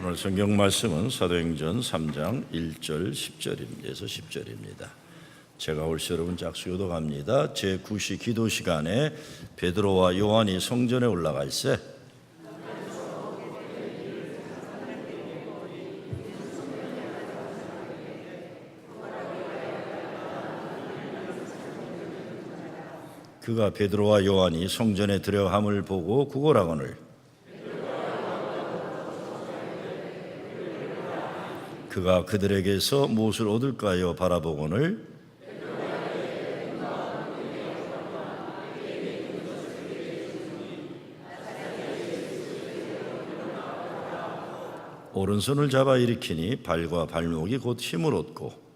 오늘 성경 말씀은 사도행전 3장 1절 10절에서 10절입니다. 제가 홀씨 여러분 짝수교도 갑니다. 제9시 기도 시간에 베드로와 요한이 성전에 올라가 있어 그가 베드로와 요한이 성전에 들어감을 보고 구걸하거늘 그가 그들에게서 무엇을 얻을까요 바라보거늘 오른손을 잡아 일으키니 발과 발목이 곧 힘을 얻고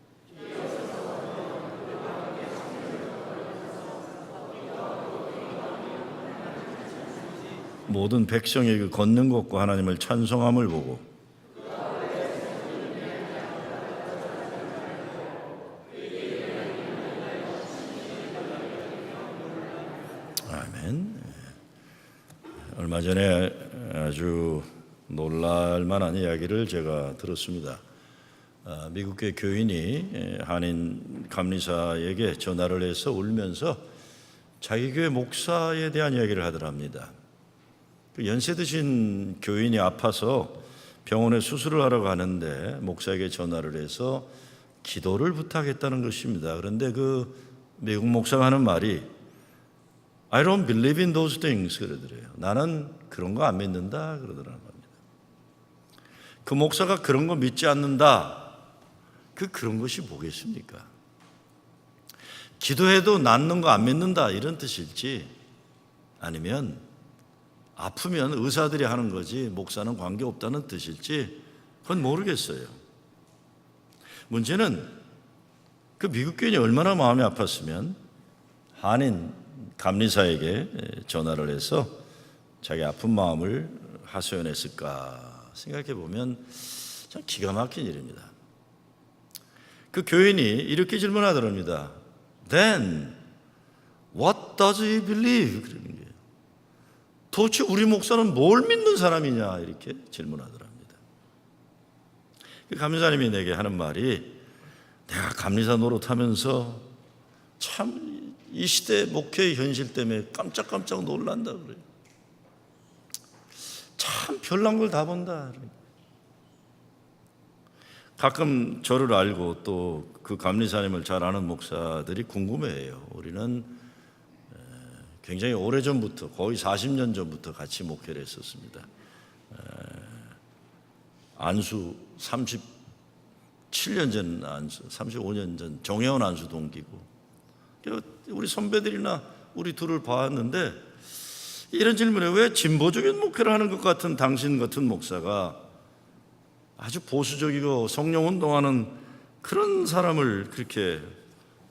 모든 백성에게 걷는 것과 하나님을 찬송함을 보고 아멘. 얼마 전에 아주 놀랄만한 이야기를 제가 들었습니다. 미국계 교인이 한인 감리사에게 전화를 해서 울면서 자기 교회 목사에 대한 이야기를 하더랍니다. 연세 드신 교인이 아파서 병원에 수술을 하러 가는데 목사에게 전화를 해서 기도를 부탁했다는 것입니다. 그런데 그 미국 목사가 하는 말이 I don't believe in those things 그러더래요. 나는 그런 거 안 믿는다 그러더라는 겁니다. 그 목사가 그런 거 믿지 않는다. 그런 것이 뭐겠습니까? 기도해도 낫는 거 안 믿는다 이런 뜻일지 아니면 아프면 의사들이 하는 거지 목사는 관계없다는 뜻일지 그건 모르겠어요. 문제는 그 미국 교인이 얼마나 마음이 아팠으면 한인 감리사에게 전화를 해서 자기 아픈 마음을 하소연했을까 생각해 보면 참 기가 막힌 일입니다. 그 교인이 이렇게 질문하더랍니다. Then what does he believe? 그러는 거예요. 도대체 우리 목사는 뭘 믿는 사람이냐 이렇게 질문하더랍니다. 그 감리사님이 내게 하는 말이 내가 감리사 노릇하면서 참 이 시대 목회의 현실 때문에 깜짝깜짝 놀란다 그래요. 참 별난 걸 다 본다. 가끔 저를 알고 또 그 감리사님을 잘 아는 목사들이 궁금해해요. 우리는 굉장히 오래전부터 거의 40년 전부터 같이 목회를 했었습니다. 안수 37년 전 안수, 35년 전 정혜원 안수 동기고 우리 선배들이나 우리 둘을 봤는데 이런 질문에 왜 진보적인 목회를 하는 것 같은 당신 같은 목사가 아주 보수적이고 성령운동하는 그런 사람을 그렇게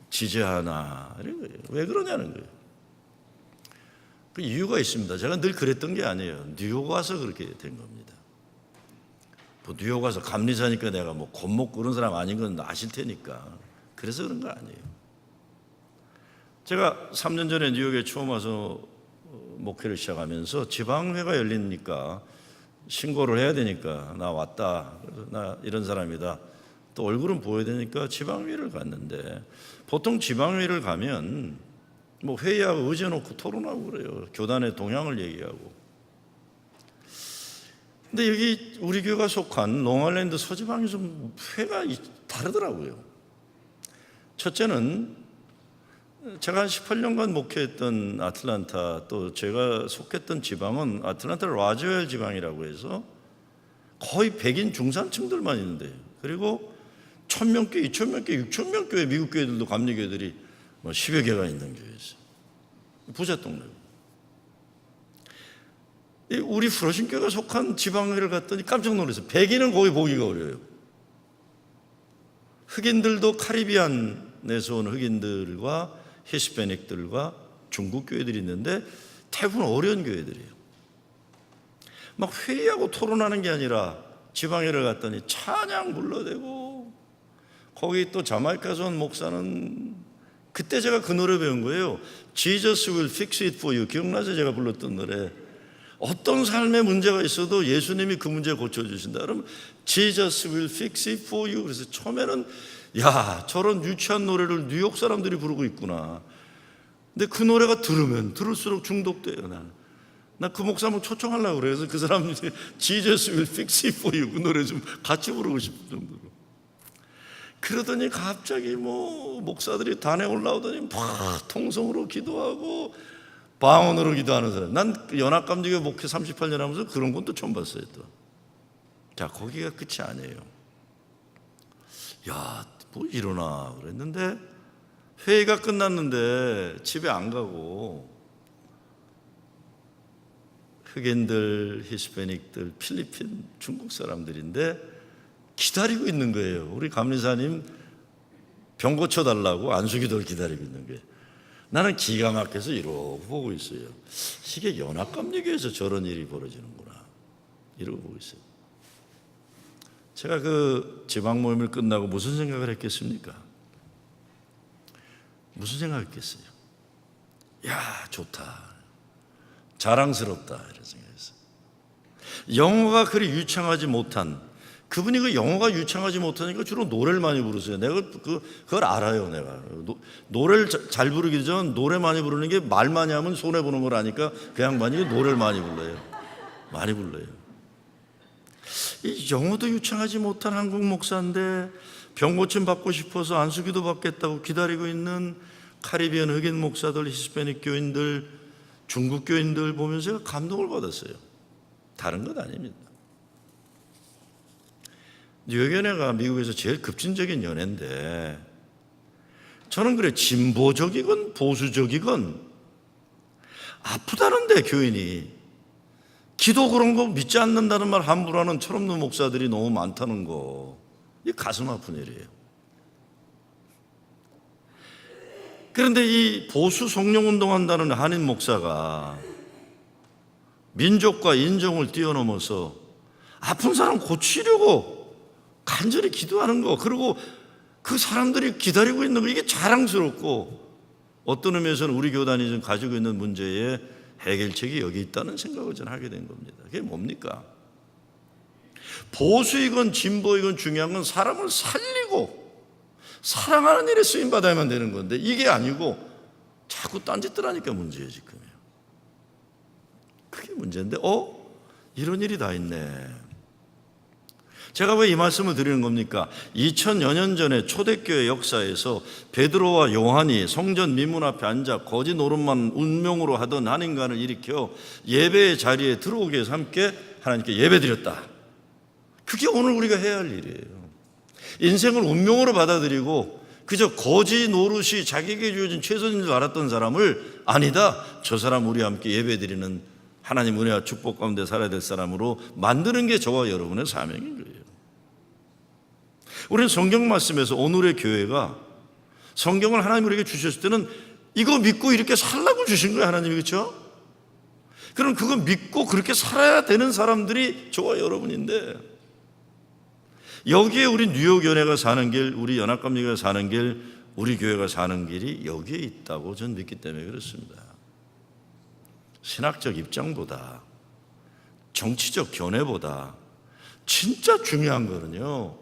지지하나 이런 거예요. 왜 그러냐는 거예요. 그 이유가 있습니다. 제가 늘 그랬던 게 아니에요. 뉴욕 와서 그렇게 된 겁니다. 뭐 뉴욕 와서 감리사니까 내가 뭐 겉먹고 그런 사람 아닌 건 아실 테니까 그래서 그런 거 아니에요. 제가 3년 전에 뉴욕에 처음 와서 목회를 시작하면서 지방회가 열리니까 신고를 해야 되니까 나 왔다. 그래서 나 이런 사람이다. 또 얼굴은 보여야 되니까 지방회를 갔는데 보통 지방회를 가면 뭐 회의하고 의제 놓고 토론하고 그래요. 교단의 동향을 얘기하고. 근데 여기 우리 교회가 속한 롱아일랜드 서지방이 좀 회가 다르더라고요. 첫째는 제가 한 18년간 목회했던 아틀란타 또 제가 속했던 지방은 아틀란타 라즈웰 지방이라고 해서 거의 백인 중산층들만 있는데 그리고 1000명 교, 2000명 교, 6000명 교회 미국 교회들도 감리교회들이 뭐 10여 개가 있는 교회였어요. 부자 동네고. 우리 프로신 교회가 속한 지방회를 갔더니 깜짝 놀랐어요. 백인은 거의 보기가 어려워요. 흑인들도 카리비안에서 온 흑인들과 히스패닉들과 중국 교회들이 있는데 대부분 어려운 교회들이에요. 막 회의하고 토론하는 게 아니라 지방회를 갔더니 찬양 불러대고 거기 또 자마이카에서 온 목사는 그때 제가 그 노래 배운 거예요. Jesus will fix it for you. 기억나죠? 제가 불렀던 노래. 어떤 삶에 문제가 있어도 예수님이 그 문제 고쳐주신다. 그러면 Jesus will fix it for you. 그래서 처음에는 야, 저런 유치한 노래를 뉴욕 사람들이 부르고 있구나. 근데 그 노래가 들으면 들을수록 중독돼요. 나 그 목사 한번 초청하려고 그래요. 그래서 그 사람이 Jesus will fix it for you 그 노래 좀 같이 부르고 싶을 정도로. 그러더니 갑자기 목사들이 단에 올라오더니 막 통성으로 기도하고 방언으로 기도하는 사람. 난 연합감리교 목회 38년 하면서 그런 건 또 처음 봤어요. 또. 자, 거기가 끝이 아니에요. 야, 뭐 이러나 그랬는데 회의가 끝났는데 집에 안 가고 흑인들, 히스패닉들, 필리핀, 중국 사람들인데 기다리고 있는 거예요. 우리 감리사님 병 고쳐달라고 안수기도를 기다리고 있는 거예요. 나는 기가 막혀서 이러고 보고 있어요. 이게 연합감리교에서 저런 일이 벌어지는구나 이러고 보고 있어요. 제가 그 지방 모임을 끝나고 무슨 생각을 했겠습니까? 무슨 생각했겠어요? 야, 좋다, 자랑스럽다 이런 생각했어요. 영어가 그리 유창하지 못한 그분이 그 영어가 유창하지 못하니까 주로 노래를 많이 부르세요. 내가 그걸 알아요. 내가 노래를 잘 부르기 전 노래 많이 부르는 게 말 많이 하면 손해 보는 걸 아니까 그 양반이 노래를 많이 불러요. 많이 불러요. 이 영어도 유창하지 못한 한국 목사인데 병 고침 받고 싶어서 안수기도 받겠다고 기다리고 있는 카리비안 흑인 목사들, 히스패닉 교인들, 중국 교인들 보면서 제가 감동을 받았어요. 다른 것 아닙니다. 뉴욕연회가 미국에서 제일 급진적인 연회인데 저는 그래, 진보적이건 보수적이건 아프다는데 교인이 기도 그런 거 믿지 않는다는 말 함부로 하는 철없는 목사들이 너무 많다는 거, 이게 가슴 아픈 일이에요. 그런데 이 보수 성령운동한다는 한인 목사가 민족과 인종을 뛰어넘어서 아픈 사람 고치려고 간절히 기도하는 거, 그리고 그 사람들이 기다리고 있는 거, 이게 자랑스럽고 어떤 의미에서는 우리 교단이 지금 가지고 있는 문제의 해결책이 여기 있다는 생각을 저는 하게 된 겁니다. 그게 뭡니까? 보수이건 진보이건 중요한 건 사람을 살리고 사랑하는 일에 쓰임받아야만 되는 건데 이게 아니고 자꾸 딴짓들 하니까 문제예요 지금요. 그게 문제인데 이런 일이 다 있네. 제가 왜 이 말씀을 드리는 겁니까? 2000여 년 전에 초대교회 역사에서 베드로와 요한이 성전 미문 앞에 앉아 거짓 노릇만 운명으로 하던 한인간을 일으켜 예배의 자리에 들어오게 해서 함께 하나님께 예배드렸다. 그게 오늘 우리가 해야 할 일이에요. 인생을 운명으로 받아들이고 그저 거짓 노릇이 자기에게 주어진 최선인 줄 알았던 사람을 아니다, 저 사람 우리와 함께 예배드리는 하나님 은혜와 축복 가운데 살아야 될 사람으로 만드는 게 저와 여러분의 사명인 거예요. 우리는 성경 말씀에서 오늘의 교회가 성경을 하나님 우리에게 주셨을 때는 이거 믿고 이렇게 살라고 주신 거예요, 하나님이. 그렇죠? 그럼 그거 믿고 그렇게 살아야 되는 사람들이 저와 여러분인데, 여기에 우리 뉴욕연회가 사는 길, 우리 연합감리교가 사는 길, 우리 교회가 사는 길이 여기에 있다고 저는 믿기 때문에 그렇습니다. 신학적 입장보다, 정치적 견해보다 진짜 중요한 거는요,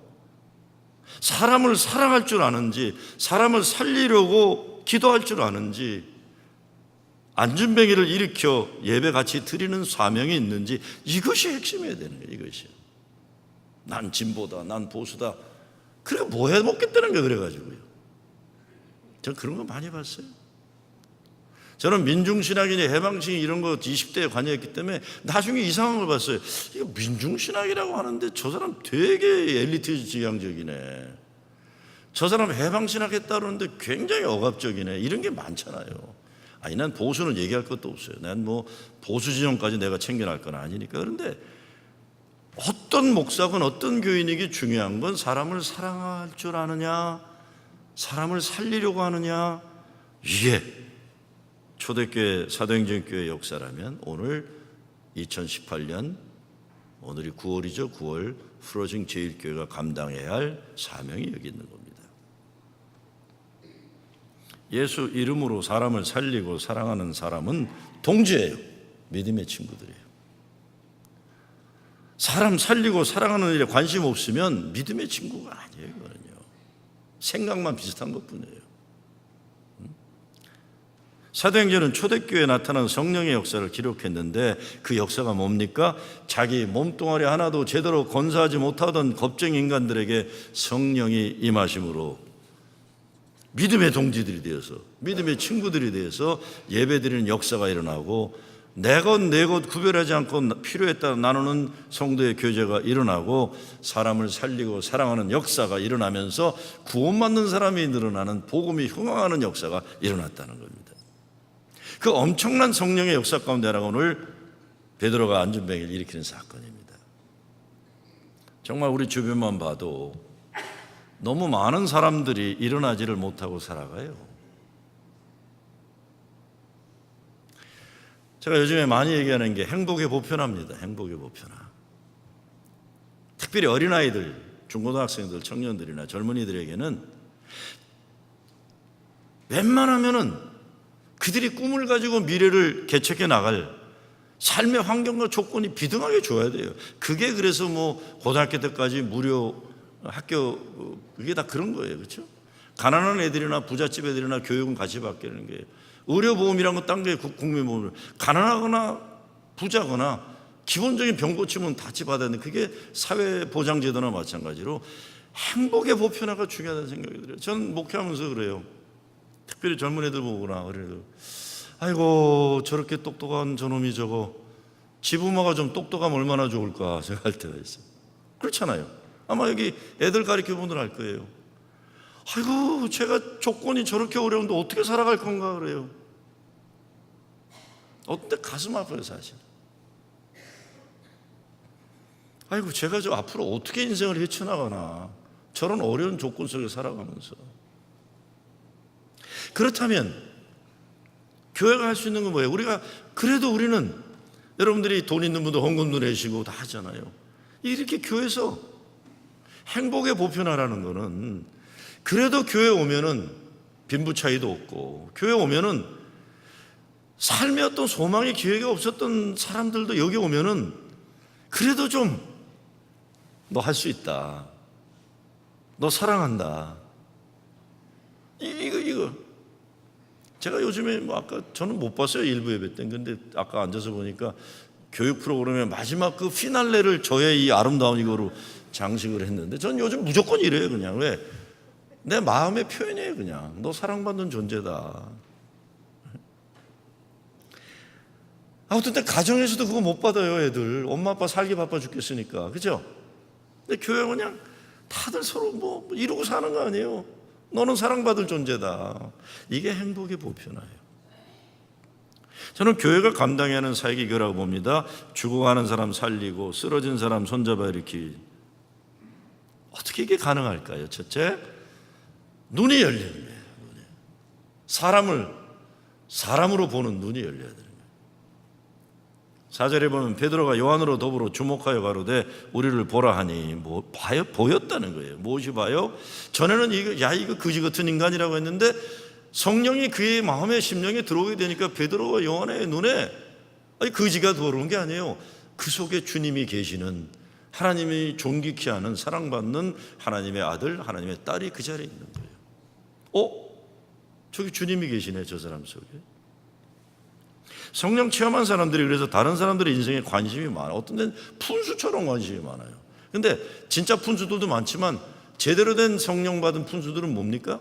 사람을 사랑할 줄 아는지, 사람을 살리려고 기도할 줄 아는지, 안진뱅이를 일으켜 예배같이 드리는 사명이 있는지, 이것이 핵심이어야 되는 거예요. 이것이. 난 진보다, 난 보수다, 그래 뭐 해먹겠다는 거예요. 그래가지고요. 전 그런 거 많이 봤어요. 저는 민중신학이니 해방신이 이런 거 20대에 관여했기 때문에 나중에 이상한 걸 봤어요. 이거 민중신학이라고 하는데 저 사람 되게 엘리트 지향적이네, 저 사람 해방신학 했다 그러는데 굉장히 억압적이네, 이런 게 많잖아요. 아니, 난 보수는 얘기할 것도 없어요. 난 뭐 보수 진영까지 내가 챙겨날 건 아니니까. 그런데 어떤 목사건 어떤 교인에게 중요한 건 사람을 사랑할 줄 아느냐, 사람을 살리려고 하느냐. 이게 초대교회 사도행전교회 역사라면 오늘 2018년, 오늘이 9월이죠. 9월 프로징 제1교회가 감당해야 할 사명이 여기 있는 겁니다. 예수 이름으로 사람을 살리고 사랑하는 사람은 동지예요. 믿음의 친구들이에요. 사람 살리고 사랑하는 일에 관심 없으면 믿음의 친구가 아니에요. 그거는요. 생각만 비슷한 것뿐이에요. 사도행전은 초대교회에 나타난 성령의 역사를 기록했는데 그 역사가 뭡니까? 자기 몸뚱아리 하나도 제대로 건사하지 못하던 겁쟁이 인간들에게 성령이 임하심으로 믿음의 동지들이 되어서, 믿음의 친구들이 되어서 예배드리는 역사가 일어나고, 내 것 구별하지 않고 필요에 따라 나누는 성도의 교제가 일어나고, 사람을 살리고 사랑하는 역사가 일어나면서 구원받는 사람이 늘어나는, 복음이 흥황하는 역사가 일어났다는 겁니다. 그 엄청난 성령의 역사 가운데 하나가 오늘 베드로가 안전뱅이를 일으키는 사건입니다. 정말 우리 주변만 봐도 너무 많은 사람들이 일어나지를 못하고 살아가요. 제가 요즘에 많이 얘기하는 게 행복의 보편화입니다. 행복의 보편화. 특별히 어린아이들, 중고등학생들, 청년들이나 젊은이들에게는 웬만하면은 그들이 꿈을 가지고 미래를 개척해 나갈 삶의 환경과 조건이 비등하게 줘야 돼요. 그게 그래서 뭐 고등학교 때까지 무료 학교, 그게 다 그런 거예요. 그렇죠? 가난한 애들이나 부잣집 애들이나 교육은 같이 받게 게 의료보험이란 건 딴 게 국민보험을, 가난하거나 부자거나 기본적인 병 고치면 같이 받아야 되는데 그게 사회보장제도나 마찬가지로 행복의 보편화가 중요하다는 생각이 들어요. 저는 목회하면서 그래요. 특별히 젊은 애들 보거나 어린애들, 아이고 저렇게 똑똑한 저놈이 저거 지부모가 좀 똑똑하면 얼마나 좋을까 생각할 때가 있어요. 그렇잖아요. 아마 여기 애들 가르쳐 보는 알 거예요. 아이고 제가 조건이 저렇게 어려운데 어떻게 살아갈 건가 그래요. 어때 가슴 아파요 사실. 아이고 제가 저 앞으로 어떻게 인생을 헤쳐나가나, 저런 어려운 조건 속에 살아가면서. 그렇다면 교회가 할 수 있는 건 뭐예요? 우리가 그래도 우리는, 여러분들이 돈 있는 분도 헌금도 내시고 다 하잖아요. 이렇게 교회에서 행복의 보편화라는 거는, 그래도 교회 오면은 빈부 차이도 없고, 교회 오면은 삶의 어떤 소망의 기회가 없었던 사람들도 여기 오면은 그래도 좀 너 할 수 있다, 너 사랑한다, 이거 제가 요즘에 뭐 아까 저는 못 봤어요 일부 예배 때. 근데 아까 앉아서 보니까 교육 프로그램의 마지막 그 피날레를 저의 이 아름다운 이거로 장식을 했는데, 전 요즘 무조건 이래요. 그냥 왜? 내 마음의 표현이에요. 그냥 너 사랑받는 존재다. 아무튼 근데 가정에서도 그거 못 받아요. 애들 엄마 아빠 살기 바빠 죽겠으니까, 그죠? 근데 교회 그냥 다들 서로 뭐 이러고 사는 거 아니에요. 너는 사랑받을 존재다. 이게 행복의 보편화예요. 저는 교회가 감당해야 하는 사역이 이거라고 봅니다. 죽어가는 사람 살리고 쓰러진 사람 손잡아 일으키기. 어떻게 이게 가능할까요? 첫째, 눈이 열리는 거예요. 사람을 사람으로 보는 눈이 열려야 되는 거예요. 4절에 보면 베드로가 요한으로 더불어 주목하여 가로되 우리를 보라 하니, 뭐 봐요? 보였다는 거예요. 무엇이 봐요? 전에는 이거 그지 같은 인간이라고 했는데 성령이 그의 마음에 심령에 들어오게 되니까 베드로와 요한의 눈에 그지가 들어온 게 아니에요. 그 속에 주님이 계시는, 하나님이 존귀케 하는 사랑받는 하나님의 아들, 하나님의 딸이 그 자리에 있는 거예요. 저기 주님이 계시네, 저 사람 속에. 성령 체험한 사람들이 그래서 다른 사람들의 인생에 관심이 많아요. 어떤 데는 푼수처럼 관심이 많아요. 근데 진짜 푼수들도 많지만 제대로 된 성령 받은 푼수들은 뭡니까?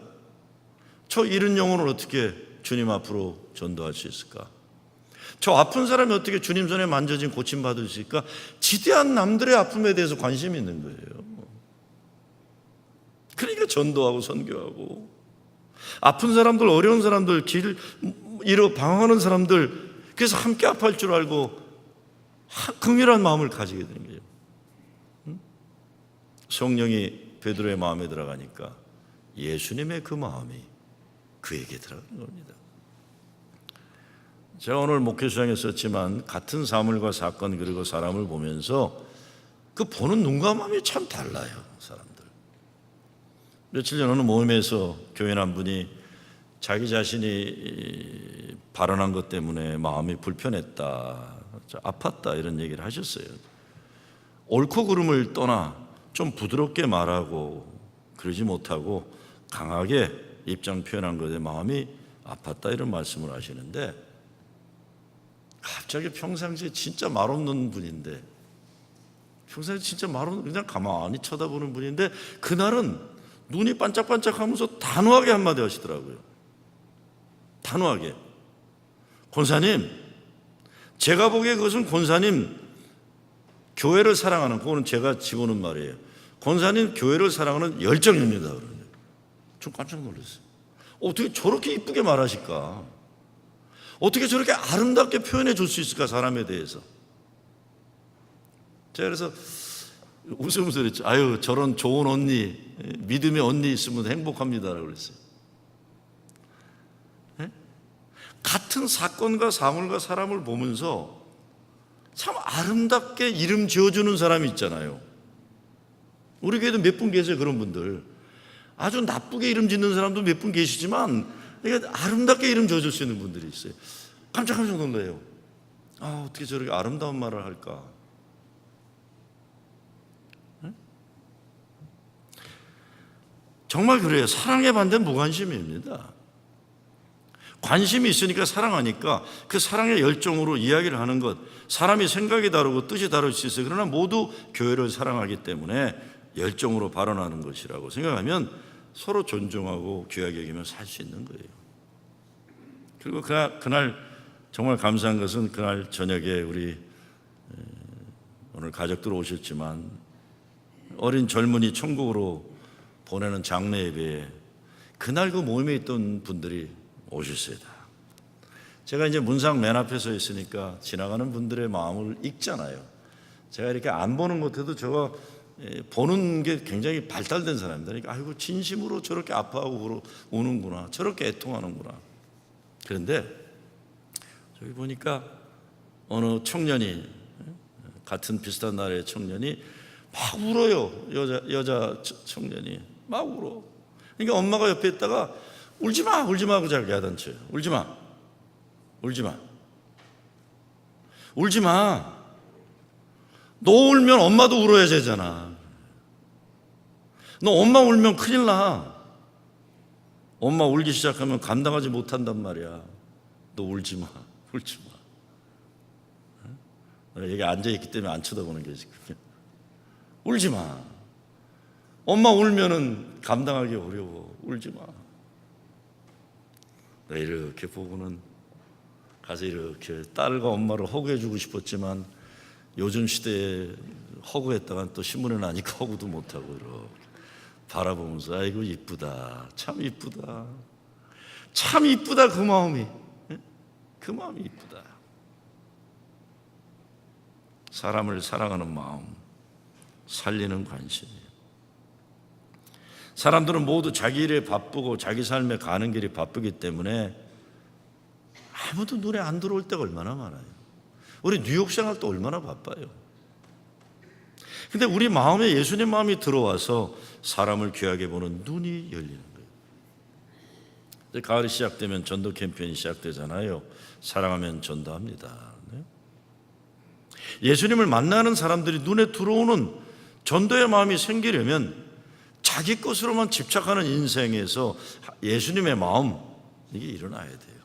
저 잃은 영혼을 어떻게 주님 앞으로 전도할 수 있을까? 저 아픈 사람이 어떻게 주님 손에 만져진 고침받을 수 있을까? 지대한 남들의 아픔에 대해서 관심이 있는 거예요. 그러니까 전도하고 선교하고, 아픈 사람들, 어려운 사람들, 길 잃어 방황하는 사람들, 그래서 함께 아파할 줄 알고 긍휼한 마음을 가지게 되는 거예요. 성령이 베드로의 마음에 들어가니까 예수님의 그 마음이 그에게 들어가는 겁니다. 제가 오늘 목회수장에 썼지만 같은 사물과 사건 그리고 사람을 보면서 그 보는 눈과 마음이 참 달라요. 사람들. 며칠 전 어느 모임에서 교인 한 분이 자기 자신이 발언한 것 때문에 마음이 불편했다, 아팠다, 이런 얘기를 하셨어요. 옳고 그름을 떠나 좀 부드럽게 말하고 그러지 못하고 강하게 입장 표현한 것에 마음이 아팠다 이런 말씀을 하시는데, 갑자기 평상시에 진짜 말없는 분인데, 평소에 진짜 말없는 그냥 가만히 쳐다보는 분인데 그날은 눈이 반짝반짝하면서 단호하게 한마디 하시더라고요. 단호하게. 권사님, 제가 보기에 그것은 권사님 교회를 사랑하는, 그거는 제가 집어넣은 말이에요. 권사님 교회를 사랑하는 열정입니다. 좀 깜짝 놀랐어요. 어떻게 저렇게 이쁘게 말하실까? 어떻게 저렇게 아름답게 표현해 줄 수 있을까, 사람에 대해서. 제가 그래서 웃으면서 그랬죠. 아유, 저런 좋은 언니, 믿음의 언니 있으면 행복합니다라고 그랬어요. 네? 같은 사건과 사물과 사람을 보면서 참 아름답게 이름 지어주는 사람이 있잖아요. 우리 교회도 몇 분 계세요, 그런 분들. 아주 나쁘게 이름 짓는 사람도 몇 분 계시지만 아름답게 이름 지어줄 수 있는 분들이 있어요. 깜짝깜짝 놀라요. 아, 어떻게 저렇게 아름다운 말을 할까? 네? 정말 그래요. 사랑의 반대는 무관심입니다. 관심이 있으니까 사랑하니까 그 사랑의 열정으로 이야기를 하는 것, 사람이 생각이 다르고 뜻이 다를 수 있어요. 그러나 모두 교회를 사랑하기 때문에 열정으로 발언하는 것이라고 생각하면 서로 존중하고 귀하게 여기면 살 수 있는 거예요. 그리고 그날 정말 감사한 것은, 그날 저녁에 우리 오늘 가족들 오셨지만 어린 젊은이 천국으로 보내는 장례 예배에 그날 그 모임에 있던 분들이 오셨어요. 제가 이제 문상 맨 앞에 서 있으니까 지나가는 분들의 마음을 읽잖아요. 제가 이렇게 안 보는 것에도 제가 보는 게 굉장히 발달된 사람입니다. 그러니까 아이고, 진심으로 저렇게 아파하고 우는구나, 저렇게 애통하는구나. 그런데 저기 보니까 어느 청년이, 같은 비슷한 나라의 청년이 막 울어요. 여자 청년이 막 울어. 그러니까 엄마가 옆에 있다가 울지 마, 울지 마 하고 자기 야단쳐요. 울지 마, 울지 마, 울지 마. 너 울면 엄마도 울어야 되잖아. 너 엄마 울면 큰일 나. 엄마 울기 시작하면 감당하지 못한단 말이야. 너 울지 마, 울지 마. 여기 앉아있기 때문에 안 쳐다보는 게 지금. 울지 마. 엄마 울면은 감당하기 어려워. 울지 마. 내가 이렇게 보고는 가서 이렇게 딸과 엄마를 허구해주고 싶었지만 요즘 시대에 허구했다간 또 신문에 나니까 허구도 못하고 이렇게 바라보면서 아이고 이쁘다, 참 이쁘다, 참 이쁘다. 그 마음이, 그 마음이 이쁘다. 사람을 사랑하는 마음, 살리는 관심이에요. 사람들은 모두 자기 일에 바쁘고 자기 삶에 가는 길이 바쁘기 때문에 아무도 눈에 안 들어올 때가 얼마나 많아요. 우리 뉴욕 생활도 얼마나 바빠요. 근데 우리 마음에 예수님 마음이 들어와서 사람을 귀하게 보는 눈이 열리는 거예요. 가을이 시작되면 전도 캠페인이 시작되잖아요. 사랑하면 전도합니다. 네? 예수님을 만나는 사람들이 눈에 들어오는 전도의 마음이 생기려면 자기 것으로만 집착하는 인생에서 예수님의 마음, 이게 일어나야 돼요.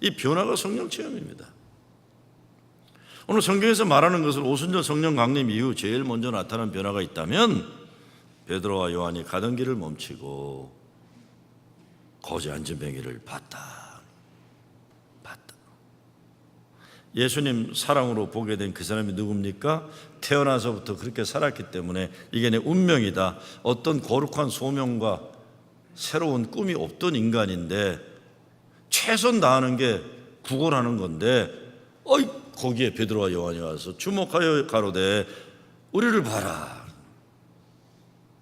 이 변화가 성령 체험입니다. 오늘 성경에서 말하는 것을 오순절 성령 강림 이후 제일 먼저 나타난 변화가 있다면 베드로와 요한이 가던 길을 멈추고 거지 앉은 뱅이를 봤다. 예수님 사랑으로 보게 된 그 사람이 누굽니까? 태어나서부터 그렇게 살았기 때문에 이게 내 운명이다. 어떤 거룩한 소명과 새로운 꿈이 없던 인간인데 최선 다하는 게 구걸하는 건데 거기에 베드로와 요한이 와서 주목하여 가로되 우리를 봐라.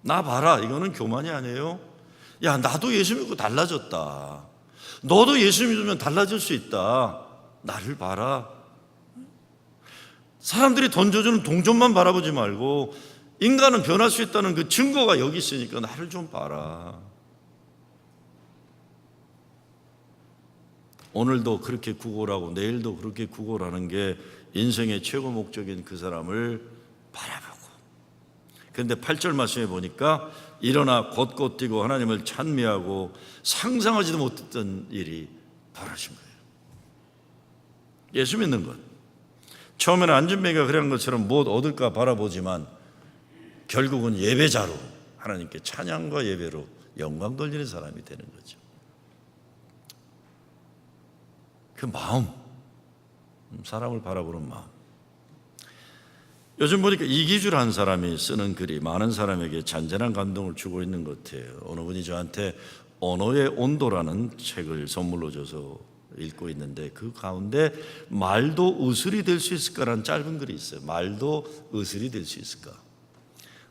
나 봐라. 이거는 교만이 아니에요. 야, 나도 예수 믿고 달라졌다. 너도 예수 믿으면 달라질 수 있다. 나를 봐라. 사람들이 던져주는 동전만 바라보지 말고 인간은 변할 수 있다는 그 증거가 여기 있으니까 나를 좀 봐라. 오늘도 그렇게 구걸하고 내일도 그렇게 구걸하는 게 인생의 최고 목적인 그 사람을 바라보고. 그런데 8절 말씀에 보니까 일어나 곧곧 뛰고 하나님을 찬미하고 상상하지도 못했던 일이 벌어진 거예요. 예수 믿는 것. 처음에는 안준뱅이가 그런 것처럼 못 얻을까 바라보지만 결국은 예배자로 하나님께 찬양과 예배로 영광 돌리는 사람이 되는 거죠. 그 마음, 사람을 바라보는 마음. 요즘 보니까 이기주라는 사람이 쓰는 글이 많은 사람에게 잔잔한 감동을 주고 있는 것 같아요. 어느 분이 저한테 언어의 온도라는 책을 선물로 줘서 읽고 있는데 그 가운데 말도 의술이 될 수 있을까라는 짧은 글이 있어요. 말도 의술이 될 수 있을까.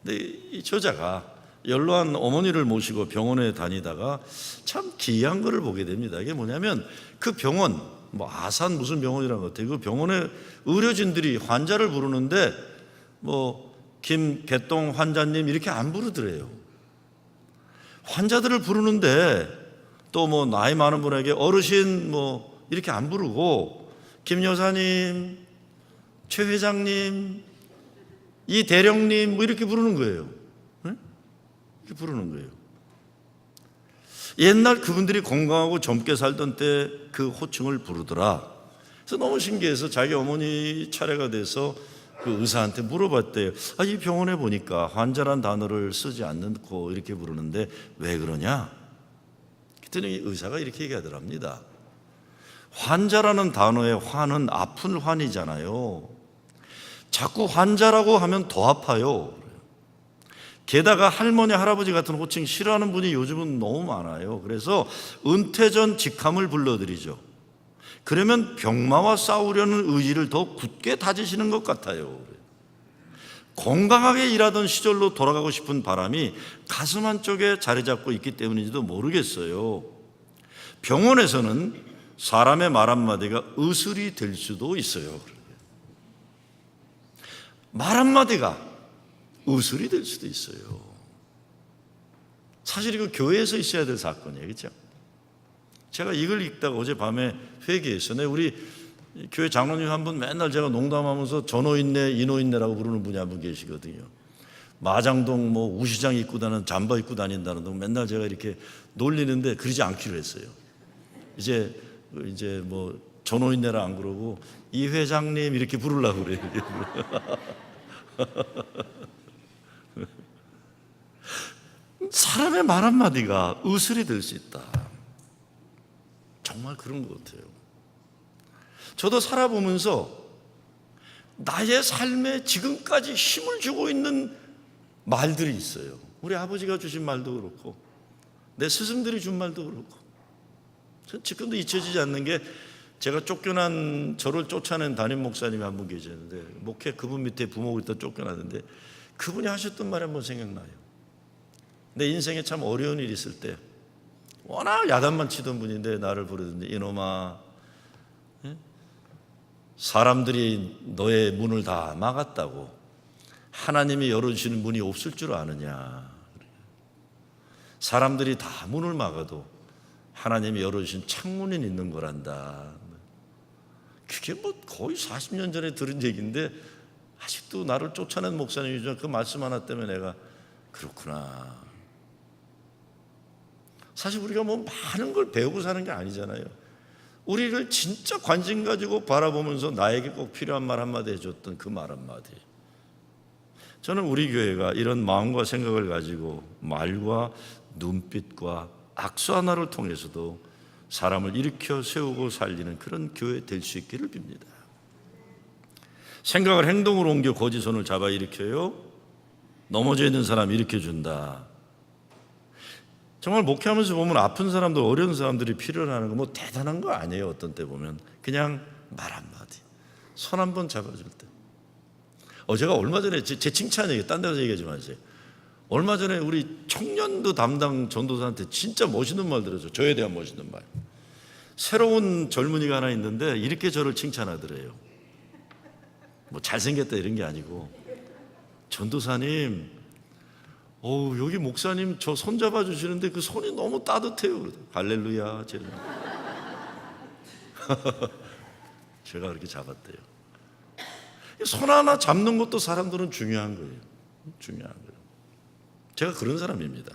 근데 이 저자가 연로한 어머니를 모시고 병원에 다니다가 참 기이한 것을 보게 됩니다. 이게 뭐냐면 그 병원, 뭐 아산 무슨 병원이라는 것 같아요. 그 병원에 의료진들이 환자를 부르는데 뭐 김개똥 환자님 이렇게 안 부르더래요. 환자들을 부르는데 또 뭐 나이 많은 분에게 어르신 뭐 이렇게 안 부르고 김 여사님, 최 회장님, 이 대령님 뭐 이렇게 부르는 거예요. 네? 이렇게 부르는 거예요. 옛날 그분들이 건강하고 젊게 살던 때 그 호칭을 부르더라. 그래서 너무 신기해서 자기 어머니 차례가 돼서 그 의사한테 물어봤대요. 이 병원에 보니까 환자란 단어를 쓰지 않고 이렇게 부르는데 왜 그러냐? 그랬더니 의사가 이렇게 얘기하더랍니다. 환자라는 단어의 환은 아픈 환이잖아요. 자꾸 환자라고 하면 더 아파요. 게다가 할머니, 할아버지 같은 호칭 싫어하는 분이 요즘은 너무 많아요. 그래서 은퇴 전 직함을 불러드리죠. 그러면 병마와 싸우려는 의지를 더 굳게 다지시는 것 같아요. 건강하게 일하던 시절로 돌아가고 싶은 바람이 가슴 한쪽에 자리 잡고 있기 때문인지도 모르겠어요. 병원에서는 사람의 말 한마디가 의술이 될 수도 있어요. 말 한마디가 의술이 될 수도 있어요. 사실 이거 교회에서 있어야 될 사건이에요. 그렇죠? 제가 이걸 읽다가 어젯밤에 회개했어요. 우리 교회 장로님 한 분 맨날 제가 농담하면서 전호인네, 인호인네라고 부르는 분이 한 분 계시거든요. 마장동 뭐 우시장 입고 다니는 잠바 입고 다닌다는 동 맨날 제가 이렇게 놀리는데 그러지 않기로 했어요. 이제 뭐 전호인네라 안 그러고 이 회장님 이렇게 부르려고 그래요. 사람의 말 한마디가 의술이 될 수 있다. 정말 그런 것 같아요. 저도 살아보면서 나의 삶에 지금까지 힘을 주고 있는 말들이 있어요. 우리 아버지가 주신 말도 그렇고 내 스승들이 준 말도 그렇고 지금도 잊혀지지 않는 게 제가 저를 쫓아낸 담임 목사님이 한 분 계셨는데 목회 그분 밑에 부모가 있다 쫓겨나는데 그분이 하셨던 말이 한번 생각나요. 내 인생에 참 어려운 일이 있을 때 워낙 야단만 치던 분인데 나를 부르던데 이놈아, 사람들이 너의 문을 다 막았다고 하나님이 열어주시는 문이 없을 줄 아느냐. 사람들이 다 문을 막아도 하나님이 열어주신 창문이 있는 거란다. 그게 뭐 거의 40년 전에 들은 얘기인데 아직도 나를 쫓아낸 목사님이죠. 그 말씀 하나 때문에 내가 그렇구나. 사실 우리가 뭐 많은 걸 배우고 사는 게 아니잖아요. 우리를 진짜 관심 가지고 바라보면서 나에게 꼭 필요한 말 한마디 해줬던 그 말 한마디. 저는 우리 교회가 이런 마음과 생각을 가지고 말과 눈빛과 악수 하나를 통해서도 사람을 일으켜 세우고 살리는 그런 교회 될 수 있기를 빕니다. 생각을 행동으로 옮겨 거짓 손을 잡아 일으켜요. 넘어져 있는 사람 일으켜준다. 정말 목회하면서 보면 아픈 사람들, 어려운 사람들이 필요로 하는 거 뭐 대단한 거 아니에요. 어떤 때 보면 그냥 말 한마디, 손 한 번 잡아줄 때. 제가 얼마 전에 제 칭찬이에요. 딴 데서 얘기하지 마세요. 얼마 전에 우리 청년도 담당 전도사한테 진짜 멋있는 말 들었어요. 저에 대한 멋있는 말. 새로운 젊은이가 하나 있는데 이렇게 저를 칭찬하더래요. 뭐 잘생겼다 이런 게 아니고, 전도사님, 여기 목사님 저 손 잡아주시는데 그 손이 너무 따뜻해요. 할렐루야. 제가 그렇게 잡았대요. 손 하나 잡는 것도 사람들은 중요한 거예요. 중요한 거예요. 제가 그런 사람입니다.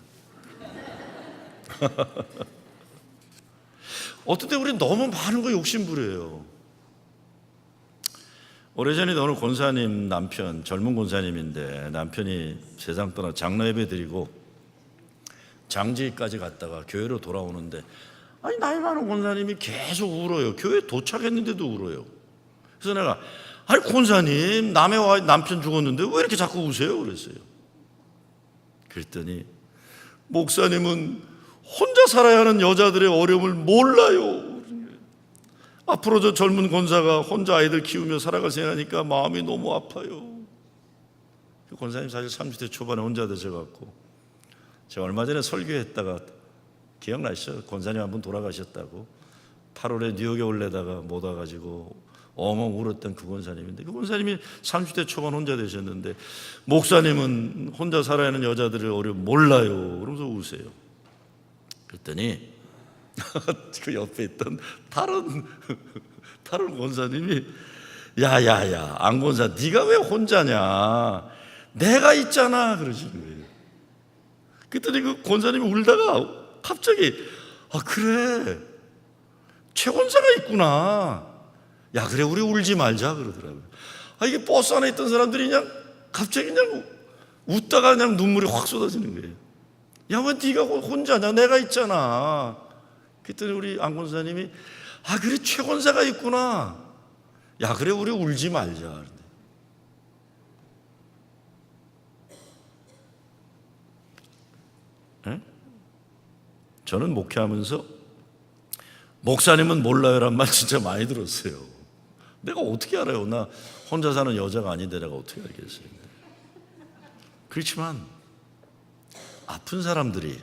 어떤 때 우리 너무 많은 거 욕심부려요. 오래전에 어느 권사님 남편, 젊은 권사님인데 남편이 세상 떠나 장로 예배 드리고 장지까지 갔다가 교회로 돌아오는데 아니 나이 많은 권사님이 계속 울어요. 교회 도착했는데도 울어요. 그래서 내가 아니 권사님 남의 남편 죽었는데 왜 이렇게 자꾸 우세요? 그랬어요. 그랬더니 목사님은 혼자 살아야 하는 여자들의 어려움을 몰라요. 앞으로 저 젊은 권사가 혼자 아이들 키우며 살아갈 생각하니까 마음이 너무 아파요. 권사님 사실 30대 초반에 혼자 되셔갖고 제가 얼마 전에 설교했다가 기억나시죠? 권사님 한 분 돌아가셨다고 8월에 뉴욕에 올래다가 못 와가지고 엉엉 울었던 그 권사님인데 그 권사님이 30대 초반 혼자 되셨는데 목사님은 혼자 살아야 하는 여자들의 어려움 몰라요. 그러면서 우세요. 그랬더니 그 옆에 있던 다른 권사님이 야야야 안 권사 네가 왜 혼자냐 내가 있잖아 그러시는 거예요. 그랬더니 그 권사님이 울다가 갑자기 아 그래 최 권사가 있구나 야 그래 우리 울지 말자 그러더라고요. 아 이게 버스 안에 있던 사람들이 그냥 갑자기 그냥 웃다가 그냥 눈물이 확 쏟아지는 거예요. 야 왜 네가 혼자냐 내가 있잖아. 그랬더니 우리 안 권사님이 아 그래 최 권사가 있구나 야 그래 우리 울지 말자. 네? 저는 목회하면서 목사님은 몰라요란 말 진짜 많이 들었어요. 내가 어떻게 알아요? 나 혼자 사는 여자가 아닌데 내가 어떻게 알겠어요? 그렇지만 아픈 사람들이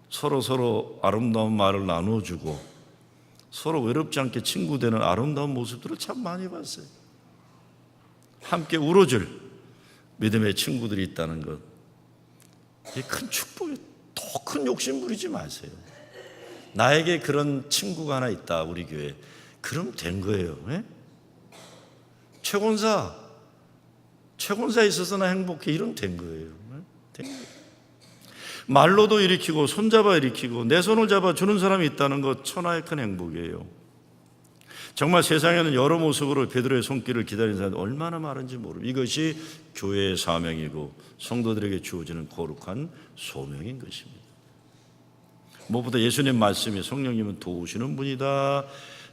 서로 아름다운 말을 나누어주고 서로 외롭지 않게 친구 되는 아름다운 모습들을 참 많이 봤어요. 함께 울어줄 믿음의 친구들이 있다는 것, 이게 큰 축복이에요. 더 큰 욕심 부리지 마세요. 나에게 그런 친구가 하나 있다 우리 교회. 그럼 된 거예요. 네? 최 권사 있어서 나 행복해. 이러면 된 거예요. 네? 된 거예요. 말로도 일으키고 손잡아 일으키고 내 손을 잡아주는 사람이 있다는 것 천하의 큰 행복이에요. 정말 세상에는 여러 모습으로 베드로의 손길을 기다리는 사람이 얼마나 많은지 모르고 이것이 교회의 사명이고 성도들에게 주어지는 거룩한 소명인 것입니다. 무엇보다 예수님 말씀이 성령님은 도우시는 분이다.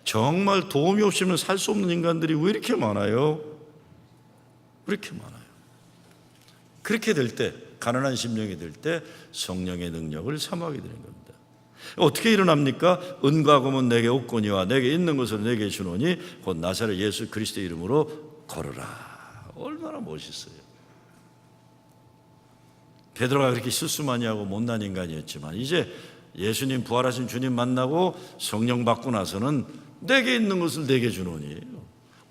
정말 도움이 없이는 살 수 없는 인간들이 왜 이렇게 많아요? 왜 이렇게 많아요? 그렇게 될 때 가난한 심령이 될 때 성령의 능력을 사모하게 되는 겁니다. 어떻게 일어납니까? 은과 금은 내게 없거니와 내게 있는 것을 내게 주노니 곧 나사렛 예수 그리스도의 이름으로 걸어라. 얼마나 멋있어요. 베드로가 그렇게 실수 많이 하고 못난 인간이었지만 이제 예수님 부활하신 주님 만나고 성령 받고 나서는 내게 있는 것을 내게 주노니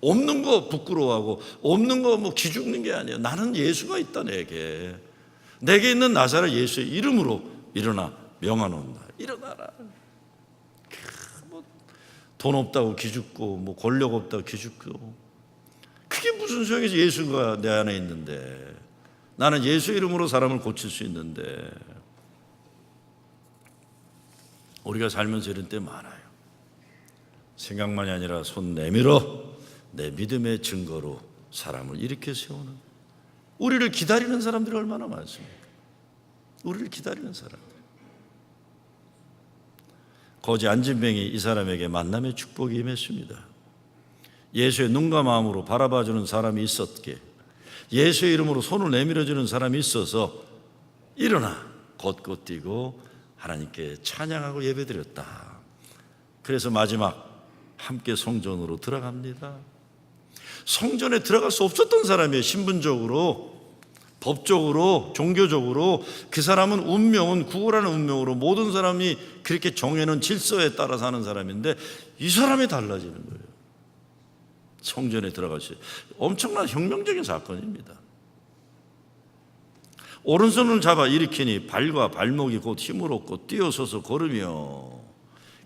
없는 거 부끄러워하고 없는 거 뭐 기죽는 게 아니에요. 나는 예수가 있다 내게 있는 나사렛 예수의 이름으로 일어나 명하노다. 일어나라. 돈 없다고 기죽고 뭐 권력 없다고 기죽고 그게 무슨 소용이지. 예수가 내 안에 있는데 나는 예수 이름으로 사람을 고칠 수 있는데. 우리가 살면서 이런 때 많아요. 생각만이 아니라 손 내밀어 내 믿음의 증거로 사람을 일으켜 세우는, 우리를 기다리는 사람들이 얼마나 많습니까? 우리를 기다리는 사람들. 거지 안진뱅이 이 사람에게 만남의 축복이 임했습니다. 예수의 눈과 마음으로 바라봐주는 사람이 있었기에, 예수의 이름으로 손을 내밀어주는 사람이 있어서 일어나 걷고 뛰고 하나님께 찬양하고 예배드렸다. 그래서 마지막 함께 성전으로 들어갑니다. 성전에 들어갈 수 없었던 사람이에요. 신분적으로, 법적으로, 종교적으로. 그 사람은 운명은 구원하는 운명으로 모든 사람이 그렇게 정해놓은 질서에 따라 사는 사람인데 이 사람이 달라지는 거예요. 성전에 들어갈 수, 엄청난 혁명적인 사건입니다. 오른손을 잡아 일으키니 발과 발목이 곧 힘을 얻고 뛰어서서 걸으며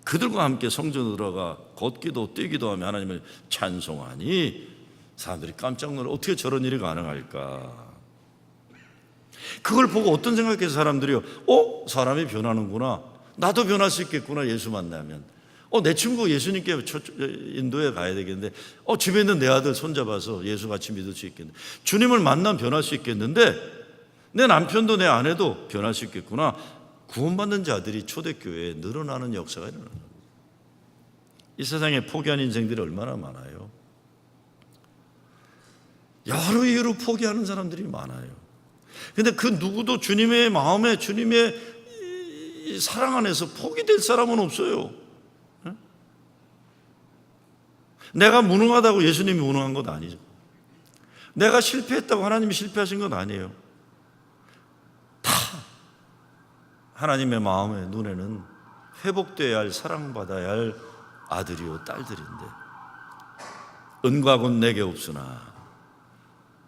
그들과 함께 성전으로 들어가 걷기도 뛰기도 하며 하나님을 찬송하니 사람들이 깜짝 놀라 어떻게 저런 일이 가능할까? 그걸 보고 어떤 생각해서 사람들이요, 사람이 변하는구나, 나도 변할 수 있겠구나, 예수 만나면. 내 친구 예수님께 인도에 가야 되겠는데, 집에 있는 내 아들 손잡아서 예수 같이 믿을 수 있겠는데, 주님을 만나면 변할 수 있겠는데, 내 남편도 내 아내도 변할 수 있겠구나. 구원받는 자들이 초대교회에 늘어나는 역사가 일어나는 겁니다. 이 세상에 포기한 인생들이 얼마나 많아요. 여러 이유로 포기하는 사람들이 많아요. 근데 그 누구도 주님의 마음에, 주님의 사랑 안에서 포기될 사람은 없어요. 내가 무능하다고 예수님이 무능한 것 아니죠. 내가 실패했다고 하나님이 실패하신 것 아니에요. 다 하나님의 마음의 눈에는 회복되어야 할, 사랑받아야 할 아들이요 딸들인데, 은과 금 내게 없으나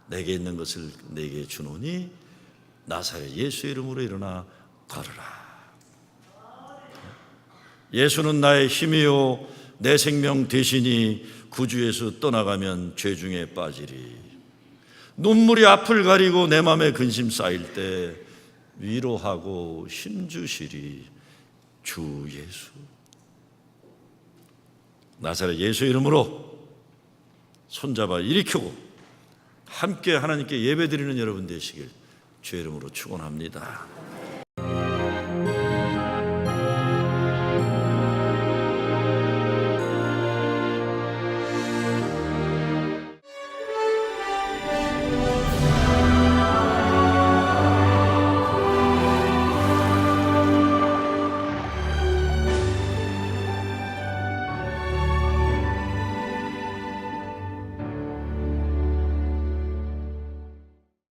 내게 있는 것을 내게 주노니 나사렛 예수 이름으로 일어나 걸으라. 예수는 나의 힘이요 내 생명 되시니 구주에서 떠나가면 죄 중에 빠지리. 눈물이 앞을 가리고 내 맘에 근심 쌓일 때 위로하고 힘주시리 주 예수. 나사렛 예수 이름으로 손잡아 일으키고 함께 하나님께 예배드리는 여러분 되시길 주의 이름으로 축원합니다.